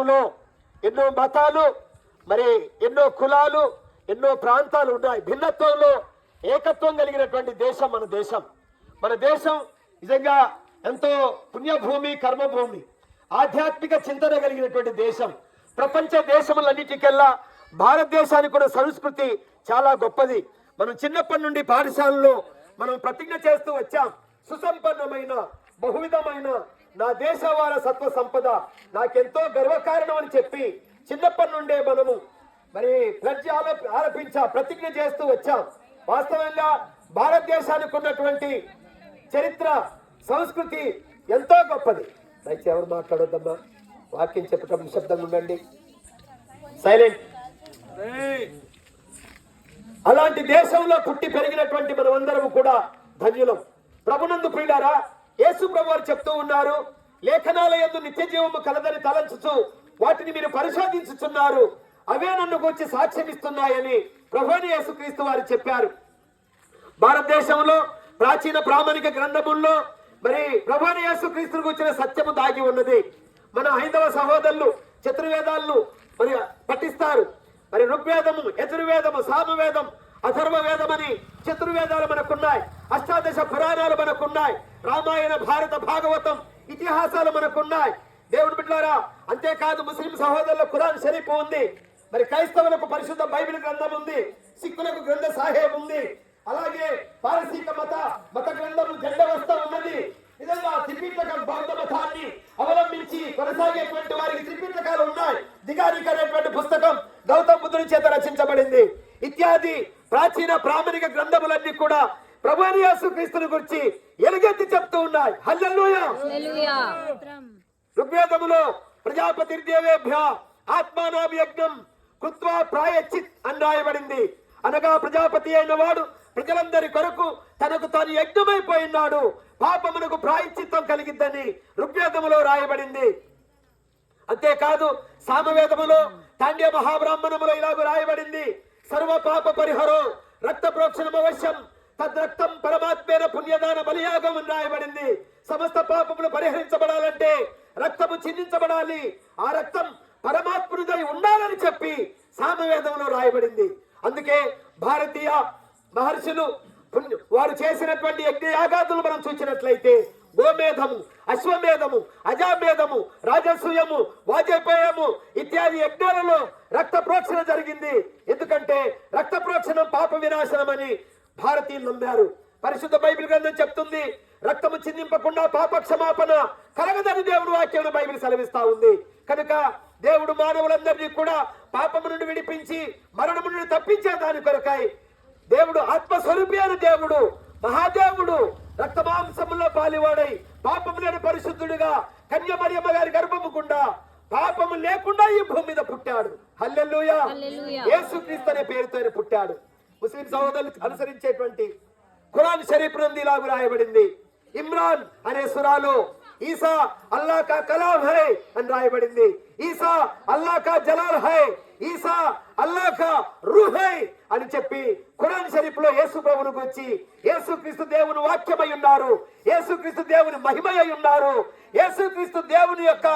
భారతదేశంలో ఎన్నో మతాలు, మరి ఎన్నో కులాలు, ఎన్నో ప్రాంతాలు ఉన్నాయి. భిన్నత్వంలో ఏకత్వం కలిగినటువంటి దేశం మన దేశం. మన దేశం నిజంగా ఎంతో పుణ్యభూమి, కర్మభూమి, ఆధ్యాత్మిక చింతన కలిగినటువంటి దేశం. ప్రపంచ దేశములన్నిటికల్లా భారతదేశానికి కూడా సంస్కృతి చాలా గొప్పది. మనం చిన్నప్పటి నుండి పాఠశాలలో మనం ప్రతిజ్ఞ చేస్తూ వచ్చాం, సుసంపన్నమైన బహువిధమైన నా దేశ వారసత్వ సంపద నాకెంతో గర్వకారణం అని చెప్పి చిన్నప్పటి నుండే మనము మరి ప్రతిజ్ఞ చేస్తూ వచ్చాం. వాస్తవంగా భారతదేశానికి ఉన్నటువంటి చరిత్ర, సంస్కృతి ఎంతో గొప్పది. దయచేసి ఎవరు మాట్లాడొద్దమ్మా, వాక్యం చెప్పటం నిశ్శబ్దంగా ఉండండి, సైలెంట్. అలాంటి దేశంలో పుట్టి పెరిగినటువంటి మనమందరం కూడా ధన్యులం. ప్రభునందు ప్రియులారా, యేసు ప్రభు వారు చెప్తూ ఉన్నారు, లేఖనాల యందు నిత్య జీవము కలదని తలంచుచు వాటిని మీరు పరిశోధించుచున్నారు, అవే నన్ను గురించి సాక్ష్యం ఇస్తున్నాయని ప్రభువైన యేసుక్రీస్తు వారు చెప్పారు. భారతదేశంలో ప్రాచీన ప్రామాణిక గ్రంథముల్లో మరి ప్రభువైన యేసుక్రీస్తుకు వచ్చిన సత్యము దాగి ఉన్నది. మన హైందవ సహోదరులు చతుర్వేదాలను మరి పఠిస్తారు. మరి ఋగ్వేదము, యజుర్వేదము, సామవేదం, అథర్వ వేదం అని చతుర్వేదాలు మనకున్నాయి. అష్టాదశ పురాణాలు మనకున్నాయి. రామాయణ, భారత, భాగవతం, ఇతిహాసాలు మనకున్నాయి. దేవుని బిడ్డలారా, అంతేకాదు ముస్లిం సహోదరుల ఖురాన్ షరీఫ్ ఉంది. మరి క్రైస్తవులకు పరిశుద్ధ బైబిల్ గ్రంథం ఉంది. సిక్కులకు గ్రంథ సాహేబ్ ఉంది. అలాగే పారసీక మత గ్రంథము జెండవస్త ఉన్నది. విధంగా త్రిపిటక బౌద్ధ మతాన్ని అవలంబించి కొనసాగేటువంటి వారికి త్రిపిటకాలు ఉన్నాయి. దిగారిక అనేటువంటి పుస్తకం గౌతమ బుద్ధుని చేత రచించబడింది. ఇత్యాది ప్రాచీన ప్రామాణిక గ్రంథములన్నీ కూడా ప్రభువైన యేసుక్రీస్తుని గురించి ఎలుగెత్తి చెప్తూ ఉన్నాయి. హల్లెలూయా. ఋగ్వేదములో ప్రజాపతిర్దేవేభ్య ఆత్మానాం యజ్ఞం కృత్వా ప్రాయశ్చిత్ అని రాయబడింది. అనగా ప్రజాపతి అయిన వాడు ప్రజలందరి కొరకు తనకు తాను యజ్ఞమైపోయినాడు, పాపమునకు ప్రాయశ్చిత్తం కలిగిద్దని ఋగ్వేదములో రాయబడింది. అంతేకాదు సామవేదములో తాండ్య మహాబ్రాహ్మణములో ఇలాగ రాయబడింది, సర్వ పాప పరిహరో రక్త ప్రోక్షణం అవశ్యం తద్రక్తం పరమాత్మేన పుణ్యదాన బలియాగం అని రాయబడింది. సమస్త పాపములు పరిహరించబడాలంటే రక్తము చిందించబడాలి, ఆ రక్తం పరమాత్మునిదై ఉండాలని చెప్పి సామవేదంలో రాయబడింది. అందుకే భారతీయ మహర్షులు వారు చేసినటువంటి యజ్ఞయాగాదులు మనం చూసినట్లయితే గోమేధము, అశ్వమేధము, అజామేధము, రాజసూయము, వాజపేయము ఇత్యాది యజ్ఞాలలో రక్త ప్రోక్షణ జరిగింది. ఎందుకంటే రక్త ప్రోక్షణం పాప వినాశనం అని భారతీయులు నమ్మారు. పరిశుద్ధ బైబిల్ గ్రంథం చెప్తుంది, రక్తము చిందింపకుండా పాప క్షమాపణ కలగదని దేవుడు వాక్యం బైబిల్ సెలవిస్తా ఉంది. కనుక దేవుడు మానవులందరినీ కూడా పాపము నుండి విడిపించి మరణము నుండి తప్పించే దాని కొరకై దేవుడు ఆత్మస్వరూపి అయిన దేవుడు, మహాదేవుడు రక్తమాంసములో పాలివాడై పాపము లేని పరిశుద్ధుడిగా కన్య మరియమ్మ గారి గర్భము గుండా పాపము లేకుండా ఈ భూమి మీద పుట్టాడు. హల్లెలూయా. యేసుక్రీస్తు అనే పేరుతో పుట్టాడు. ముస్లిం సహోదరులు అనుసరించేటువంటి ఖురాన్ షరీఫ్ నుండి ఇలాగ రాయబడింది, ఇమ్రాన్ అనే సురాలో ఈసా అల్లా కా కలాం హై అని రాయబడింది. ఈసా అల్లా కా జలాల్ హై, ఈసా అల్లా కా రూహ్ హై అని చెప్పి ఖురాన్ షరీఫ్ లో యేసు ప్రభువును గురించి యేసుక్రీస్తు దేవుని వాక్యమై ఉన్నారు, యేసుక్రీస్తు దేవుని మహిమై ఉన్నారు, యేసుక్రీస్తు దేవుని యొక్క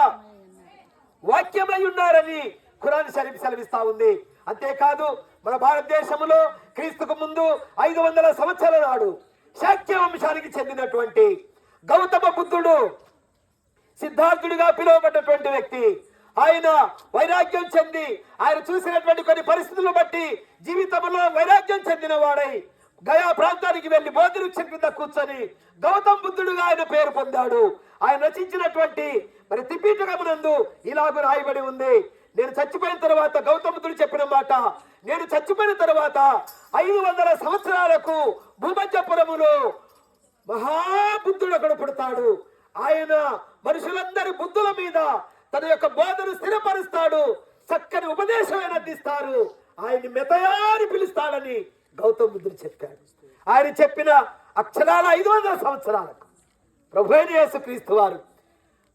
వాక్యమై ఉన్నారని ఖురాన్ షరీఫ్ సెలవిస్తా ఉంది. అంతేకాదు మన భారతదేశంలో క్రీస్తుకు ముందు 500 సంవత్సరాల నాడు శాక్య వంశానికి చెందినటువంటి గౌతమ బుద్ధుడు సిద్ధార్థుడిగా పిలువబడ్డటువంటి వ్యక్తి, ఆయన వైరాగ్యం చెంది ఆయన చూసినటువంటి కొన్ని పరిస్థితులను బట్టి జీవితంలో వైరాగ్యం చెందిన వాడై గయా ప్రాంతానికి వెళ్లి బోధి వృక్షం కింద కూర్చొని గౌతమ బుద్ధుడుగా ఆయన పేరు పొందాడు. ఆయన రచించినటువంటి మరి త్రిపిటకమునందు ఇలాగ రాయబడి ఉంది, నేను చచ్చిపోయిన తర్వాత గౌతమ బుద్ధుడు చెప్పిన మాట, నేను చచ్చిపోయిన తర్వాత 500 సంవత్సరాలకు భూమధ్యపురములో మహాబుద్ధుడు అక్కడ పుడతాడు. ఆయన మనుషులందరి బుద్ధుల మీద తన యొక్క బోధను స్థిరపరుస్తాడు, చక్కని ఉపదేశం అందిస్తారు, ఆయన్ని మెతయాని పిలుస్తాడని గౌతమ బుద్ధుడు చెప్పాడు. ఆయన చెప్పిన అక్షరాల 500 సంవత్సరాలకు ప్రభువైన యేసుక్రీస్తు వారు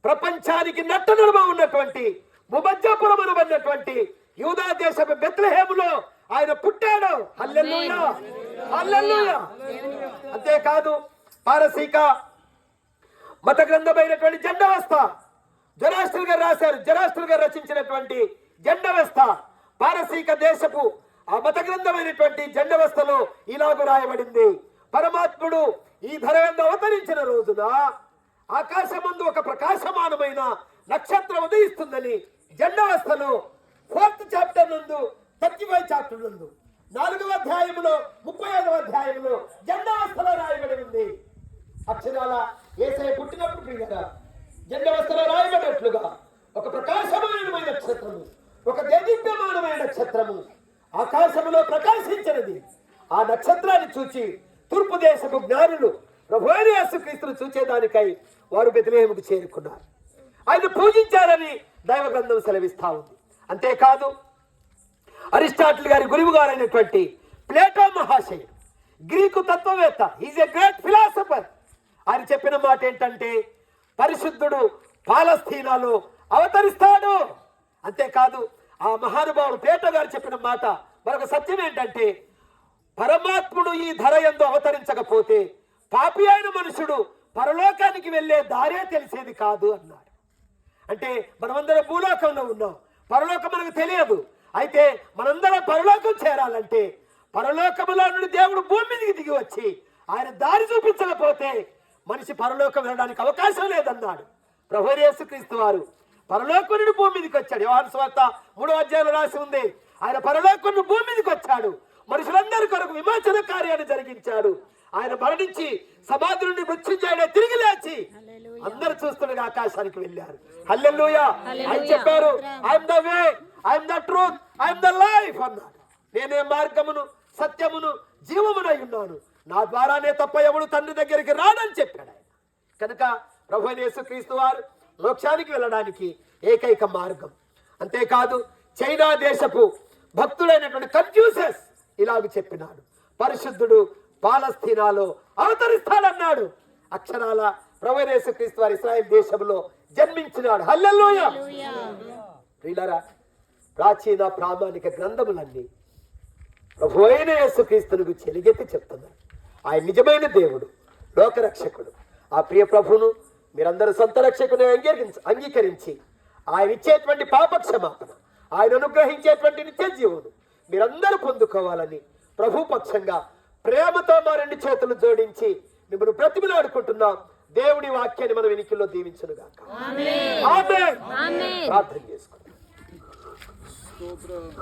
ప్రపంచానికి నట్టనడుమ ఉన్నటువంటి భూమధ్యపురం అనబడినటువంటి యూదా దేశపు బెత్లెహేములో ఆయన పుట్టాడు. హల్లెలూయా, హల్లెలూయా. అంతేకాదు పారసీక మత గ్రంథమైనటువంటి జెండవస్త జొరాస్ట్రర్ గారు రాశారు. జొరాస్ట్రర్ గారు రచించినటువంటి జండవస్థ, పారసీక దేశపు ఆ మత గ్రంథమైనటువంటి జండవస్థలో ఇలాగ రాయబడింది. పరమాత్ముడు ఈ ధర యందు అవతరించిన రోజున ఆకాశమందు ఒక ప్రకాశమానమైన నక్షత్రం ఉదయిస్తుందని జండవస్థలో 4th చాప్టర్ నందు 35 చాప్టర్ నందు 4వ అధ్యాయములో 35వ అధ్యాయములో జండవస్థలో రాయబడి ఉంది. అక్షరాల యేసయ్య పుట్టినప్పుడు ప్రియులారా జండవస్థలో రాయబడినట్లుగా ఒక ప్రకాశమానమైన నక్షత్రము, ఒక దేదీప్యమానమైన నక్షత్రము ఆకాశములో ప్రకాశించినది. ఆ నక్షత్రాన్ని చూచి తూర్పు దేశపు జ్ఞానులు ప్రభువైన యేసుక్రీస్తును చూచేదానికై వారు బెత్లెహేముకు చేరుకున్నారు. ఆయన పూజించారని దైవ గ్రంథం సెలవిస్తా ఉంది. అంతేకాదు అరిస్టాటిల్ గారి గురువు గారైనటువంటి ప్లేటో మహాశయుడు, గ్రీకు తత్వవేత్త, ఈజ్ ఎ గ్రేట్ ఫిలాసఫర్. ఆయన చెప్పిన మాట ఏంటంటే పరిశుద్ధుడు పాలస్తీనాలో అవతరిస్తాడు. అంతేకాదు ఆ మహానుభావుడు ప్లేటో గారు చెప్పిన మాట మరొక సత్యం ఏంటంటే పరమాత్ముడు ఈ ధర యందు అవతరించకపోతే పాపి అయిన మనుషుడు పరలోకానికి వెళ్ళే దారే తెలిసేది కాదు అన్నాడు. అంటే మనమందరం భూలోకంలో ఉన్నాం, పరలోకం మనకు తెలియదు. అయితే మనందరం పరలోకం చేరాలంటే పరలోకములో నుండి దేవుడు భూమి మీదకి దిగి వచ్చి ఆయన దారి చూపించకపోతే మనిషి పరలోకం వెళ్ళడానికి అవకాశం లేదన్నాడు. ప్రభువైన యేసుక్రీస్తు వారు పరలోకం నుండి భూమి మీదకి వచ్చాడు. యోహాను సువార్త 3వ అధ్యాయంలో రాసి ఉంది. ఆయన పరలోకం నుండి భూమి మీదకి వచ్చాడు, మనుషులందరి కొరకు విమోచన కార్యాన్ని జరిగించాడు. ఆయన మరణించి సమాధి నుండి మృత్యుంజయుడే తిరిగి లేచి అందరు చూస్తుండగా ఆకాశానికి వెళ్ళారు. హల్లెలూయా. ఆయన చెప్పారు, I'm the way, I'm the truth, I'm the life అన్నాడు. నేనే మార్గమును సత్యమును జీవమునై ఉన్నాను, నా ద్వారానే తప్ప ఎవడు తండ్రి దగ్గరికి రాడని చెప్పాడు ఆయన. కనుక ప్రభువైన యేసుక్రీస్తు వారు మోక్షానికి వెళ్ళడానికి ఏకైక మార్గం. అంతేకాదు చైనా దేశపు భక్తుడైనటువంటి కన్ఫ్యూషస్ ఇలాగ చెప్పినాడు, పరిశుద్ధుడు పాలస్తీనాలో అవతరిస్తాడన్నాడు. అక్షరాల ప్రభువైన యేసుక్రీస్తు వారు ఇశ్రాయేల్ దేశంలో జన్మించినాడు. హల్లెలూయా. ప్రియులారా, ప్రాచీన ప్రామాణిక గ్రంథములన్నీ ప్రభువైన యేసుక్రీస్తును చెలిగెత్తి చెప్తున్నారు. ఆయన నిజమైన దేవుడు, లోకరక్షకుడు. ఆ ప్రియ ప్రభువును మీరందరూ సొంత రక్షకుని అంగీకరించి ఆయన ఇచ్చేటువంటి పాప క్షమాపణ, ఆయన అనుగ్రహించేటువంటి నిత్య జీవును మీరందరూ పొందుకోవాలని ప్రభు పక్షంగా ప్రేమతో మా 2 చేతులు జోడించి మిమ్మల్ని బ్రతిమలాడుకుంటున్నాం. దేవుడి వాక్యాన్ని మన వెనుకల్లో దీవించునుగాక. ఆమేన్. ప్రార్థన చేసుకుందాం.